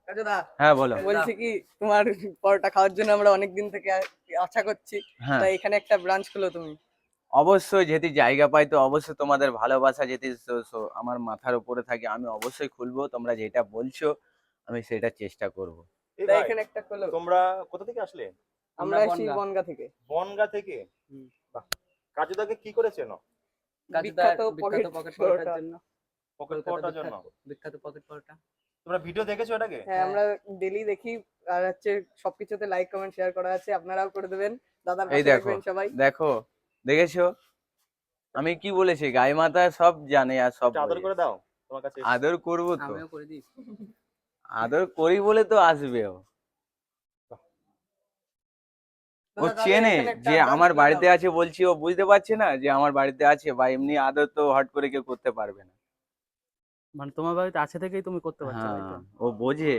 কাজুদা, হ্যাঁ বলো। বলছি কি তোমার পরোটা খাওয়ার জন্য আমরা অনেকদিন থেকে আশা করছি। হ্যাঁ তাই এখানে একটা ব্রাঞ্চ খুলো তুমি। অবশ্যই, যদি জায়গা পাই তো অবশ্যই, তোমাদের ভালোবাসা যদি আমার মাথার উপরে থাকে আমি অবশ্যই খুলবো। তোমরা যেটা বলছো আমি সেটা চেষ্টা করব। এই তাই ভাই, এখানে একটা খুলো। তোমরা কোথা থেকে আসলে? আমরা এসেছি বনগা থেকে। বনগা থেকে? বাহ। কাজুদাকে কি করে চেনো? বিখ্যাত পকেট পরোটার জন্য। পকেট পরোটার জন্য? বিখ্যাত পকেট পরোটা। তোমরা ভিডিও দেখেছো এটাকে? হ্যাঁ, আমরা ডেলি দেখি। আর হচ্ছে সবকিছুতে লাইক কমেন্ট শেয়ার করা আছে, আপনারাও করে দেবেন। দাদার এই পাশে দেখো, থাকবেন সবাই। দেখো, দেখেছো আমি কি বলেছি? গায়ে মাথা সব জানে আর সব একটু আদর বোঝে। করে দাও, তোমার কাছে এসেছি। আদর করবো তো, আমিও করে দিই। আদর করি বলে তো আসবে ও। ও দাদা, তাহলে চেনে এখানে একটা যে branch আমার খুলে বাড়িতে দাও। আছে, বলছি ও বুঝতে পারছে না যে আমার বাড়িতে আছে, বা এমনি আদর তো হট করে কেউ করতে পারবে না। মানে তোমার বাড়িতে আছে থেকেই তুমি করতে পারছো, তাই তো? হ্যাঁ ও বোঝে।